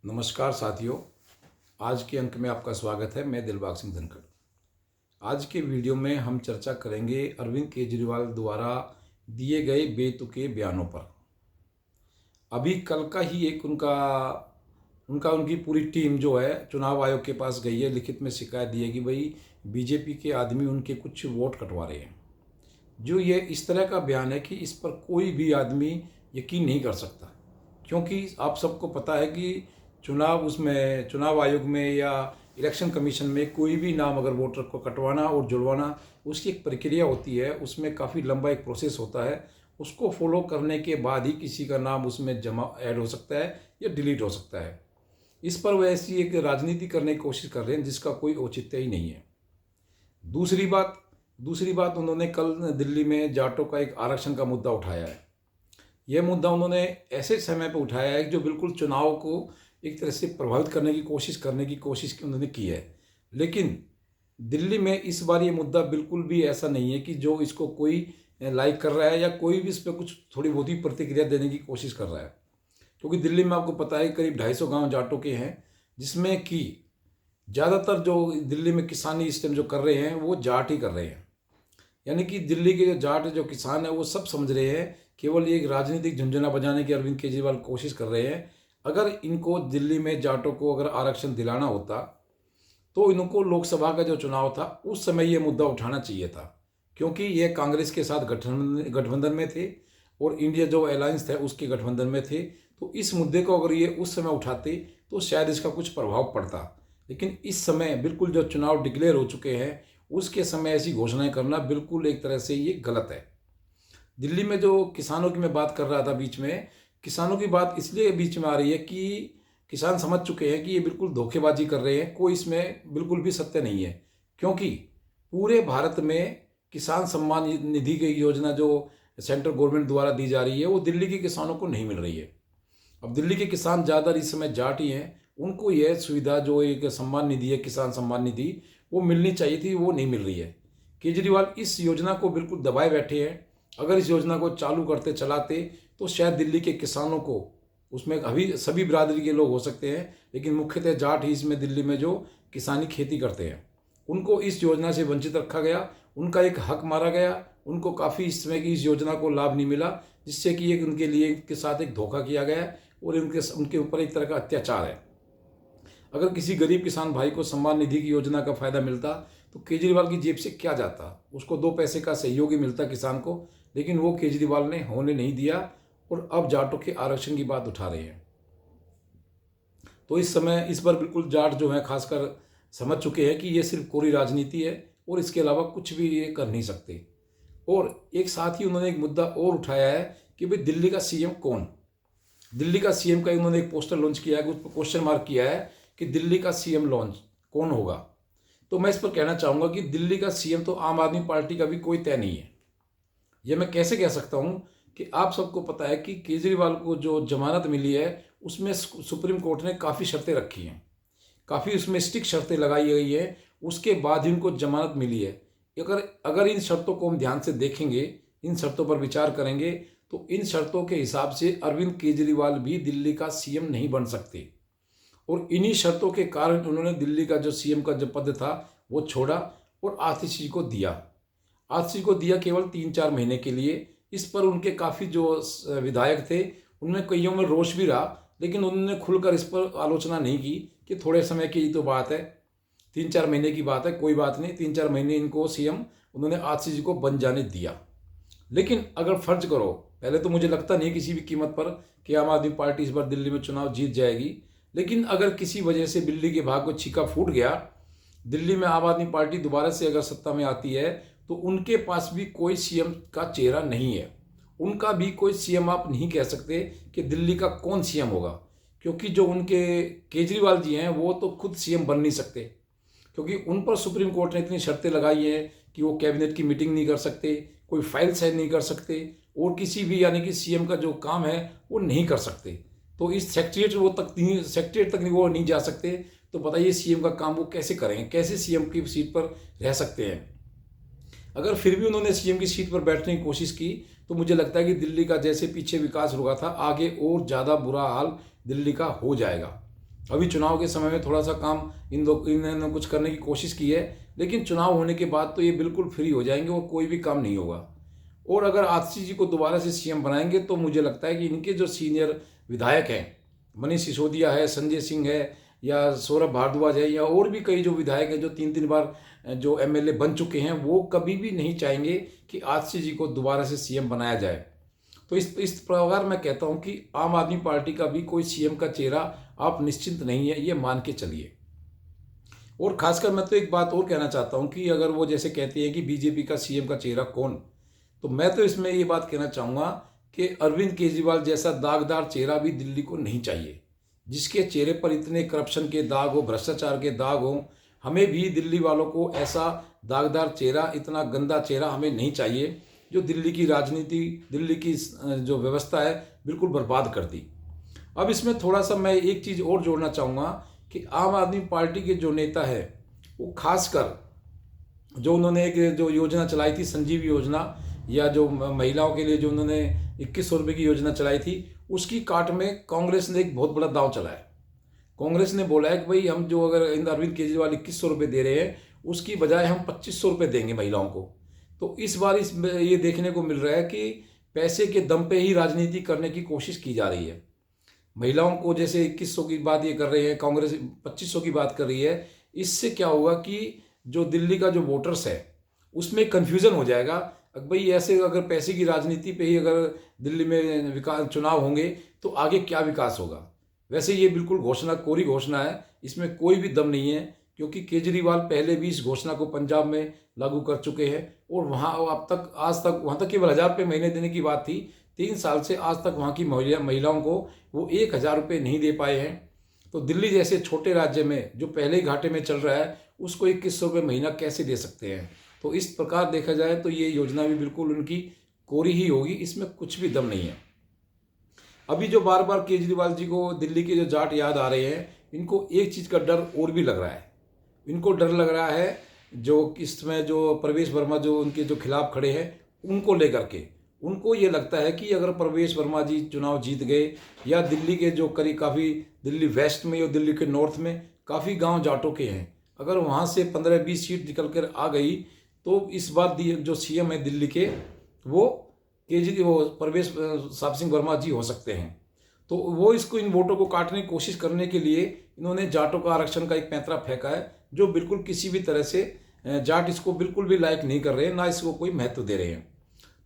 नमस्कार साथियों। आज के अंक में आपका स्वागत है। मैं दिलबाग सिंह धनखड़। आज के वीडियो में हम चर्चा करेंगे अरविंद केजरीवाल द्वारा दिए गए बेतुके बयानों पर। अभी कल का ही एक उनकी पूरी टीम जो है चुनाव आयोग के पास गई है, लिखित में शिकायत दी है कि भाई बीजेपी के आदमी उनके कुछ वोट कटवा रहे हैं। जो ये इस तरह का बयान है कि इस पर कोई भी आदमी यकीन नहीं कर सकता, क्योंकि आप सबको पता है कि चुनाव आयोग में या इलेक्शन कमीशन में कोई भी नाम अगर वोटर को कटवाना और जुड़वाना, उसकी एक प्रक्रिया होती है। उसमें काफ़ी लंबा एक प्रोसेस होता है। उसको फॉलो करने के बाद ही किसी का नाम उसमें जमा ऐड हो सकता है या डिलीट हो सकता है। इस पर वह ऐसी एक राजनीति करने की कोशिश कर रहे हैं जिसका कोई औचित्य ही नहीं है। दूसरी बात उन्होंने कल दिल्ली में जाटों का एक आरक्षण का मुद्दा उठाया है। यह मुद्दा उन्होंने ऐसे समय पर उठाया है जो बिल्कुल चुनाव को एक तरह से प्रभावित करने की कोशिश उन्होंने की है। लेकिन दिल्ली में इस बार ये मुद्दा बिल्कुल भी ऐसा नहीं है कि जो इसको कोई लाइक कर रहा है या कोई भी इस पर कुछ थोड़ी बहुत ही प्रतिक्रिया देने की कोशिश कर रहा है। क्योंकि दिल्ली में आपको पता है करीब 250 गांव जाटों के हैं, जिसमें कि ज़्यादातर जो दिल्ली में किसानी इस टाइम जो कर रहे हैं वो जाट ही कर रहे हैं। यानी कि दिल्ली के जाट जो किसान है वो सब समझ रहे हैं केवल ये एक राजनीतिक झुंझुना बजाने की अरविंद केजरीवाल कोशिश कर रहे हैं। अगर इनको दिल्ली में जाटों को अगर आरक्षण दिलाना होता तो इनको लोकसभा का जो चुनाव था उस समय ये मुद्दा उठाना चाहिए था, क्योंकि ये कांग्रेस के साथ गठबंधन में थे और इंडिया जो अलायंस है उसके गठबंधन में थे। तो इस मुद्दे को अगर ये उस समय उठाते तो शायद इसका कुछ प्रभाव पड़ता। लेकिन इस समय बिल्कुल जो चुनाव डिक्लेयर हो चुके हैं उसके समय ऐसी घोषणाएं करना बिल्कुल एक तरह से ये गलत है। दिल्ली में जो किसानों की मैं बात कर रहा था, बीच में किसानों की बात इसलिए बीच में आ रही है कि किसान समझ चुके हैं कि ये बिल्कुल धोखेबाजी कर रहे हैं, कोई इसमें बिल्कुल भी सत्य नहीं है। क्योंकि पूरे भारत में किसान सम्मान निधि की योजना जो सेंट्रल गवर्नमेंट द्वारा दी जा रही है वो दिल्ली के किसानों को नहीं मिल रही है। अब दिल्ली के किसान ज़्यादातर इस समय जाट ही हैं, उनको यह सुविधा जो एक सम्मान निधि है, किसान सम्मान निधि, वो मिलनी चाहिए थी, वो नहीं मिल रही है। केजरीवाल इस योजना को बिल्कुल दबाए बैठे हैं। अगर इस योजना को चालू करते चलाते तो शायद दिल्ली के किसानों को, उसमें अभी सभी बिरादरी के लोग हो सकते हैं लेकिन मुख्यतः जाट ही इसमें दिल्ली में जो किसानी खेती करते हैं, उनको इस योजना से वंचित रखा गया, उनका एक हक मारा गया। उनको काफ़ी इस समय की इस योजना को लाभ नहीं मिला, जिससे कि एक उनके लिए के साथ एक धोखा किया गया और उनके ऊपर एक तरह का अत्याचार है। अगर किसी गरीब किसान भाई को सम्मान निधि की योजना का फायदा मिलता तो केजरीवाल की जेब से क्या जाता, उसको 2 पैसे का सहयोगी मिलता किसान को, लेकिन वो केजरीवाल ने होने नहीं दिया और अब जाटों के आरक्षण की बात उठा रहे हैं। तो इस समय इस पर बिल्कुल जाट जो है खासकर समझ चुके हैं कि ये सिर्फ कोरी राजनीति है और इसके अलावा कुछ भी ये कर नहीं सकते। और एक साथ ही उन्होंने एक मुद्दा और उठाया है कि भाई दिल्ली का सीएम कौन। दिल्ली का सीएम का उन्होंने एक पोस्टर लॉन्च किया है, उस पर क्वेश्चन मार्क किया है कि दिल्ली का सीएम लॉन्च कौन होगा। तो मैं इस पर कहना चाहूँगा कि दिल्ली का सीएम तो आम आदमी पार्टी का भी कोई तय नहीं है। यह मैं कैसे कह सकता हूँ कि आप सबको पता है कि केजरीवाल को जो जमानत मिली है उसमें सुप्रीम कोर्ट ने काफ़ी शर्तें रखी हैं, काफ़ी उसमें स्ट्रिक्ट शर्तें लगाई गई है, उसके बाद ही उनको जमानत मिली है। अगर इन शर्तों को हम ध्यान से देखेंगे, इन शर्तों पर विचार करेंगे तो इन शर्तों के हिसाब से अरविंद केजरीवाल भी दिल्ली का सीएम नहीं बन सकते। और इन्हीं शर्तों के कारण उन्होंने दिल्ली का जो सीएम का जो पद था वो छोड़ा और आतिशी को दिया केवल 3-4 महीने के लिए। इस पर उनके काफ़ी जो विधायक थे उनमें कईयों में रोष भी रहा, लेकिन उन्होंने खुलकर इस पर आलोचना नहीं की कि थोड़े समय की तो बात है, 3-4 महीने की बात है, कोई बात नहीं, 3-4 महीने इनको सीएम उन्होंने आतिशी को बन जाने दिया। लेकिन अगर फर्ज करो, पहले तो मुझे लगता नहीं किसी भी कीमत पर कि आम आदमी पार्टी इस बार दिल्ली में चुनाव जीत जाएगी, लेकिन अगर किसी वजह से दिल्ली के भाग को छीका फूट गया, दिल्ली में आम आदमी पार्टी दोबारा से अगर सत्ता में आती है तो उनके पास भी कोई सीएम का चेहरा नहीं है, उनका भी कोई सीएम आप नहीं कह सकते कि दिल्ली का कौन सीएम होगा। क्योंकि जो उनके केजरीवाल जी हैं वो तो खुद सीएम बन नहीं सकते, क्योंकि उन पर सुप्रीम कोर्ट ने इतनी शर्तें लगाई हैं कि वो कैबिनेट की मीटिंग नहीं कर सकते, कोई फाइल साइन नहीं कर सकते और किसी भी यानी कि सीएम का जो काम है वो नहीं कर सकते। तो इस सेक्रेटरीट तक वो नहीं जा सकते। तो बताइए सीएम का काम वो कैसे करेंगे, कैसे सीएम की सीट पर रह सकते हैं। अगर फिर भी उन्होंने सीएम की सीट पर बैठने की कोशिश की तो मुझे लगता है कि दिल्ली का जैसे पीछे विकास रुका था, आगे और ज़्यादा बुरा हाल दिल्ली का हो जाएगा। अभी चुनाव के समय में थोड़ा सा काम इन्होंने कुछ करने की कोशिश की है, लेकिन चुनाव होने के बाद तो ये बिल्कुल फ्री हो जाएंगे और कोई भी काम नहीं होगा। और अगर आतिशी जी को दोबारा से सीएम बनाएंगे तो मुझे लगता है कि इनके जो सीनियर विधायक हैं, मनीष सिसोदिया है, संजय सिंह है, या सौरभ भारद्वाज है, या और भी कई जो विधायक हैं जो 3-3 बार जो एमएलए बन चुके हैं, वो कभी भी नहीं चाहेंगे कि आतिशी जी को दोबारा से सीएम बनाया जाए। तो इस प्रकार मैं कहता हूं कि आम आदमी पार्टी का भी कोई सीएम का चेहरा आप निश्चिंत नहीं है, ये मान के चलिए। और खासकर मैं तो एक बात और कहना चाहता हूं कि अगर वो जैसे कहते हैं कि बीजेपी का सीएम का चेहरा कौन, तो मैं तो इसमें ये बात कहना चाहूँगा कि अरविंद केजरीवाल जैसा दागदार चेहरा भी दिल्ली को नहीं चाहिए, जिसके चेहरे पर इतने करप्शन के दाग हो, भ्रष्टाचार के दाग हो। हमें भी दिल्ली वालों को ऐसा दागदार चेहरा, इतना गंदा चेहरा हमें नहीं चाहिए, जो दिल्ली की राजनीति, दिल्ली की जो व्यवस्था है, बिल्कुल बर्बाद कर दी। अब इसमें थोड़ा सा मैं एक चीज़ और जोड़ना चाहूँगा कि आम आदमी पार्टी के जो नेता है, वो खासकर जो उन्होंने एक जो योजना चलाई थी, संजीव योजना, या जो महिलाओं के लिए जो उन्होंने 2100 रुपये की योजना चलाई थी, उसकी काट में कांग्रेस ने एक बहुत बड़ा दांव चलाया। कांग्रेस ने बोला है कि भाई हम जो अगर अरविंद केजरीवाल 2100 रुपये दे रहे हैं, उसकी बजाय हम 2500 रुपये देंगे महिलाओं को। तो इस बार ये देखने को मिल रहा है कि पैसे के दम पे ही राजनीति करने की कोशिश की जा रही है। महिलाओं को जैसे 2100 की बात ये कर रहे हैं, कांग्रेस 2500 की बात कर रही है। इससे क्या होगा कि जो दिल्ली का जो वोटर्स है, उसमें कन्फ्यूज़न हो जाएगा। भाई ऐसे अगर पैसे की राजनीति पे ही अगर दिल्ली में विकास चुनाव होंगे तो आगे क्या विकास होगा। वैसे ये बिल्कुल घोषणा, कोरी घोषणा है, इसमें कोई भी दम नहीं है, क्योंकि केजरीवाल पहले भी इस घोषणा को पंजाब में लागू कर चुके हैं और वहाँ अब तक, आज तक वहाँ तक केवल 1000 रुपये महीने देने की बात थी। 3 साल से आज तक वहाँ की महिलाओं को वो 1000 रुपये नहीं दे पाए हैं। तो दिल्ली जैसे छोटे राज्य में जो पहले ही घाटे में चल रहा है, उसको 2100 रुपये महीना कैसे दे सकते हैं। तो इस प्रकार देखा जाए तो ये योजना भी बिल्कुल उनकी कोरी ही होगी, इसमें कुछ भी दम नहीं है। अभी जो बार बार केजरीवाल जी को दिल्ली के जो जाट याद आ रहे हैं, इनको एक चीज़ का डर और भी लग रहा है। इनको डर लग रहा है जो इसमें जो प्रवेश वर्मा जो उनके जो खिलाफ खड़े हैं, उनको लेकर के उनको ये लगता है कि अगर प्रवेश वर्मा जी चुनाव जीत गए, या दिल्ली के जो करीब काफ़ी दिल्ली वेस्ट में या दिल्ली के नॉर्थ में काफ़ी गांव जाटों के हैं, अगर वहाँ से 15-20 सीट निकल कर आ गई, तो इस बार जो सीएम है दिल्ली के, वो प्रवेश साप सिंह वर्मा जी हो सकते हैं। तो वो इसको, इन वोटों को काटने की कोशिश करने के लिए इन्होंने जाटों का आरक्षण का एक पैंतरा फेंका है, जो बिल्कुल किसी भी तरह से जाट इसको बिल्कुल भी लायक नहीं कर रहे हैं, ना इसको कोई महत्व दे रहे हैं।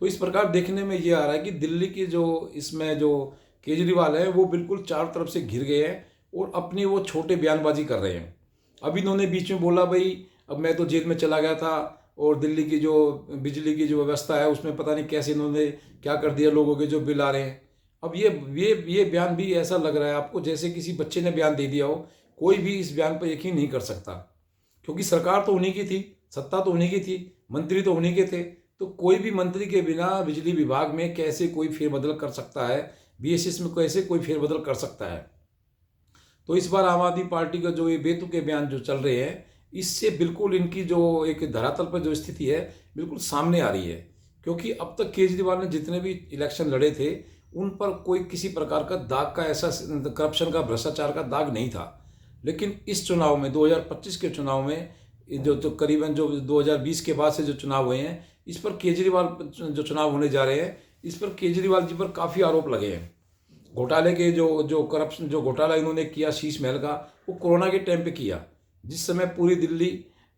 तो इस प्रकार देखने में ये आ रहा है कि दिल्ली की जो इसमें जो केजरीवाल है, वो बिल्कुल चारों तरफ से घिर गए हैं और अपनी वो छोटे बयानबाजी कर रहे हैं। अब इन्होंने बीच में बोला भाई अब मैं तो जेल में चला गया था, और दिल्ली की जो बिजली की जो व्यवस्था है उसमें पता नहीं कैसे इन्होंने क्या कर दिया, लोगों के जो बिल आ रहे हैं। अब ये बयान भी ऐसा लग रहा है आपको जैसे किसी बच्चे ने बयान दे दिया हो। कोई भी इस बयान पर यकीन नहीं कर सकता, क्योंकि सरकार तो उन्हीं की थी, सत्ता तो उन्हीं की थी, मंत्री तो उन्हीं के थे। तो कोई भी मंत्री के बिना बिजली विभाग में कैसे कोई फेरबदल कर सकता है, बीएसएस में कैसे कोई फेरबदल कर सकता है। तो इस बार आम आदमी पार्टी का जो ये बेतुके बयान जो चल रहे हैं, इससे बिल्कुल इनकी जो एक धरातल पर जो स्थिति है बिल्कुल सामने आ रही है। क्योंकि अब तक केजरीवाल ने जितने भी इलेक्शन लड़े थे, उन पर कोई किसी प्रकार का दाग का, ऐसा करप्शन का, भ्रष्टाचार का दाग नहीं था। लेकिन इस चुनाव में, 2025 के चुनाव में, जो करीबन जो 2020 के बाद से जो चुनाव हुए हैं, इस पर केजरीवाल जो चुनाव होने जा रहे हैं, इस पर केजरीवाल जी पर काफ़ी आरोप लगे हैं। घोटाले के जो करप्शन, जो घोटाला इन्होंने किया शीश महल का, वो कोरोना के टाइम पे किया, जिस समय पूरी दिल्ली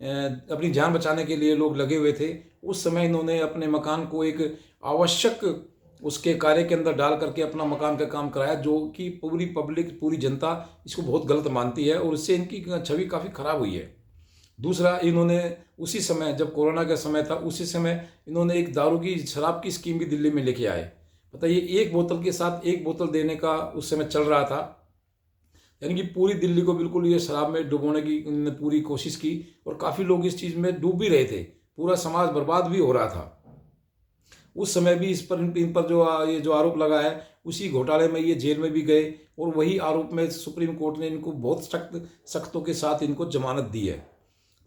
अपनी जान बचाने के लिए लोग लगे हुए थे। उस समय इन्होंने अपने मकान को एक आवश्यक उसके कार्य के अंदर डाल करके अपना मकान का काम कराया, जो कि पूरी पब्लिक, पूरी जनता इसको बहुत गलत मानती है, और इससे इनकी छवि काफ़ी खराब हुई है। दूसरा, इन्होंने उसी समय, जब कोरोना का समय था, उसी समय इन्होंने एक दारू की, शराब की स्कीम भी दिल्ली में लेके आए। बताइए, एक बोतल के साथ एक बोतल देने का उस समय चल रहा था। यानी कि पूरी दिल्ली को बिल्कुल ये शराब में डुबोने की इन्होंने पूरी कोशिश की, और काफ़ी लोग इस चीज़ में डूब भी रहे थे, पूरा समाज बर्बाद भी हो रहा था। उस समय भी इन पर जो ये जो आरोप लगा है, उसी घोटाले में ये जेल में भी गए, और वही आरोप में सुप्रीम कोर्ट ने इनको बहुत सख्तों के साथ इनको जमानत दी है।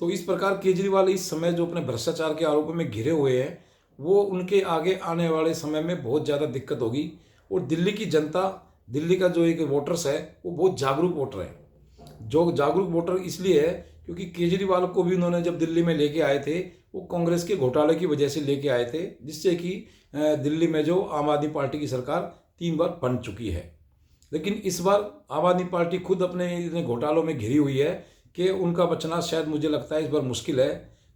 तो इस प्रकार केजरीवाल इस समय जो अपने भ्रष्टाचार के आरोपों में घिरे हुए हैं, वो उनके आगे आने वाले समय में बहुत ज़्यादा दिक्कत होगी। और दिल्ली की जनता, दिल्ली का जो एक वोटर्स है, वो बहुत जागरूक वोटर है। जो जागरूक वोटर इसलिए है क्योंकि केजरीवाल को भी उन्होंने जब दिल्ली में लेके आए थे वो कांग्रेस के घोटाले की वजह से लेके आए थे, जिससे कि दिल्ली में जो आम आदमी पार्टी की सरकार 3 बार बन चुकी है। लेकिन इस बार आम आदमी पार्टी खुद अपने इतने घोटालों में घिरी हुई है कि उनका बचना शायद मुझे लगता है इस बार मुश्किल है।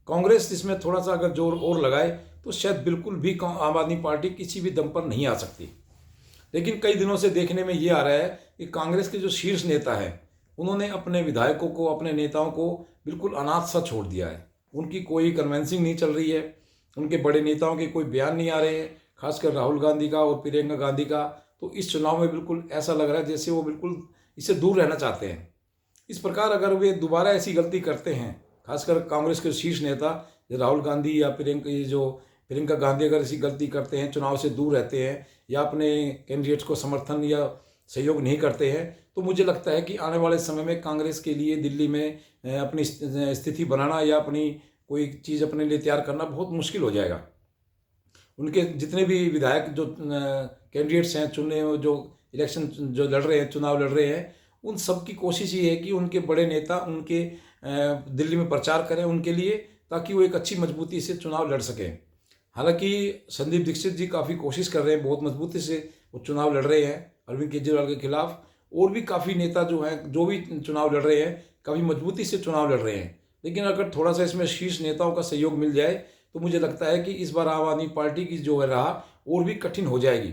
कांग्रेस इसमें थोड़ा सा अगर जोर और लगाए तो शायद बिल्कुल भी आम आदमी पार्टी किसी भी दम पर नहीं आ सकती। लेकिन कई दिनों से देखने में ये आ रहा है कि कांग्रेस के जो शीर्ष नेता हैं उन्होंने अपने विधायकों को, अपने नेताओं को बिल्कुल अनाथ सा छोड़ दिया है। उनकी कोई कन्वेंसिंग नहीं चल रही है, उनके बड़े नेताओं के कोई बयान नहीं आ रहे हैं, खासकर राहुल गांधी का और प्रियंका गांधी का। तो इस चुनाव में बिल्कुल ऐसा लग रहा है जैसे वो बिल्कुल इससे दूर रहना चाहते हैं। इस प्रकार अगर वे दोबारा ऐसी गलती करते हैं, खासकर कांग्रेस के शीर्ष नेता राहुल गांधी या प्रियंका गांधी अगर ऐसी गलती करते हैं, चुनाव से दूर रहते हैं या अपने कैंडिडेट्स को समर्थन या सहयोग नहीं करते हैं, तो मुझे लगता है कि आने वाले समय में कांग्रेस के लिए दिल्ली में अपनी स्थिति बनाना या अपनी कोई चीज़ अपने लिए तैयार करना बहुत मुश्किल हो जाएगा। उनके जितने भी विधायक जो कैंडिडेट्स हैं चुने, जो इलेक्शन जो लड़ रहे हैं, चुनाव लड़ रहे हैं, उन सब की कोशिश ये है कि उनके बड़े नेता उनके दिल्ली में प्रचार करें उनके लिए, ताकि वो एक अच्छी मजबूती से चुनाव लड़ सकें। हालांकि संदीप दीक्षित जी काफ़ी कोशिश कर रहे हैं, बहुत मजबूती से वो चुनाव लड़ रहे हैं अरविंद केजरीवाल के खिलाफ। और भी काफ़ी नेता जो हैं, जो भी चुनाव लड़ रहे हैं, काफ़ी मजबूती से चुनाव लड़ रहे हैं। लेकिन अगर थोड़ा सा इसमें शीर्ष नेताओं का सहयोग मिल जाए तो मुझे लगता है कि इस बार आम आदमी पार्टी की जो है राह और भी कठिन हो जाएगी,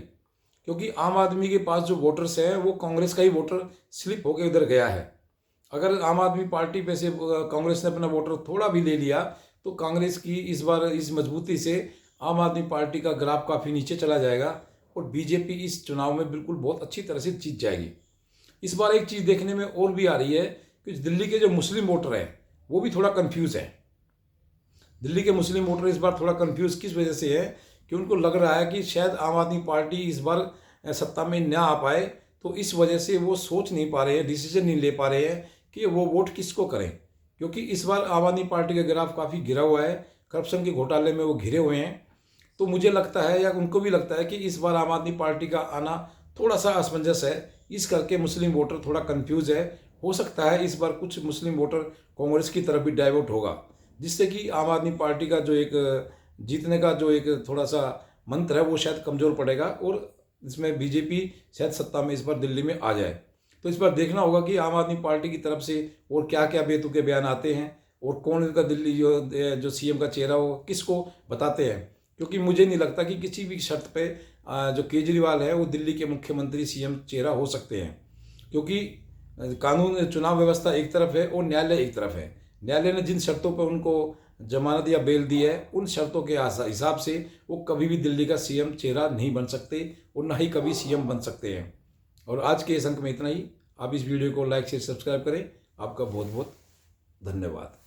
क्योंकि आम आदमी के पास जो वोटर्स हैं वो कांग्रेस का ही वोटर स्लिप होकर उधर गया है। अगर आम आदमी पार्टी पे से कांग्रेस ने अपना वोटर थोड़ा भी ले लिया तो कांग्रेस की इस बार इस मजबूती से आम आदमी पार्टी का ग्राफ काफ़ी नीचे चला जाएगा और बीजेपी इस चुनाव में बिल्कुल बहुत अच्छी तरह से जीत जाएगी। इस बार एक चीज़ देखने में और भी आ रही है कि दिल्ली के जो मुस्लिम वोटर हैं वो भी थोड़ा कंफ्यूज हैं। दिल्ली के मुस्लिम वोटर इस बार थोड़ा कंफ्यूज किस वजह से है कि उनको लग रहा है कि शायद आम आदमी पार्टी इस बार सत्ता में ना आ पाए, तो इस वजह से वो सोच नहीं पा रहे हैं, डिसीजन नहीं ले पा रहे हैं कि वो वोट किसको करें। क्योंकि इस बार आम आदमी पार्टी का ग्राफ काफ़ी गिरा हुआ है, करप्शन के घोटाले में वो घिरे हुए हैं। तो मुझे लगता है या उनको भी लगता है कि इस बार आम आदमी पार्टी का आना थोड़ा सा असमंजस है, इस करके मुस्लिम वोटर थोड़ा कंफ्यूज है। हो सकता है इस बार कुछ मुस्लिम वोटर कांग्रेस की तरफ भी डाइवर्ट होगा, जिससे कि आम आदमी पार्टी का जो एक जीतने का जो एक थोड़ा सा मंत्र है वो शायद कमज़ोर पड़ेगा और इसमें बीजेपी शायद सत्ता में इस बार दिल्ली में आ जाए। तो इस बार देखना होगा कि आम आदमी पार्टी की तरफ से और क्या क्या बेतुके बयान आते हैं और कौन इनका दिल्ली जो सीएम का चेहरा हो किसको बताते हैं। क्योंकि मुझे नहीं लगता कि किसी भी शर्त पे जो केजरीवाल है वो दिल्ली के मुख्यमंत्री सीएम चेहरा हो सकते हैं, क्योंकि कानून चुनाव व्यवस्था एक तरफ है और न्यायालय एक तरफ है। न्यायालय ने जिन शर्तों पर उनको जमानत या बेल दी है उन शर्तों के हिसाब से वो कभी भी दिल्ली का सीएम चेहरा नहीं बन सकते और ना ही कभी सीएम बन सकते हैं। और आज के इस अंक में इतना ही। आप इस वीडियो को लाइक शेयर सब्सक्राइब करें। आपका बहुत बहुत धन्यवाद।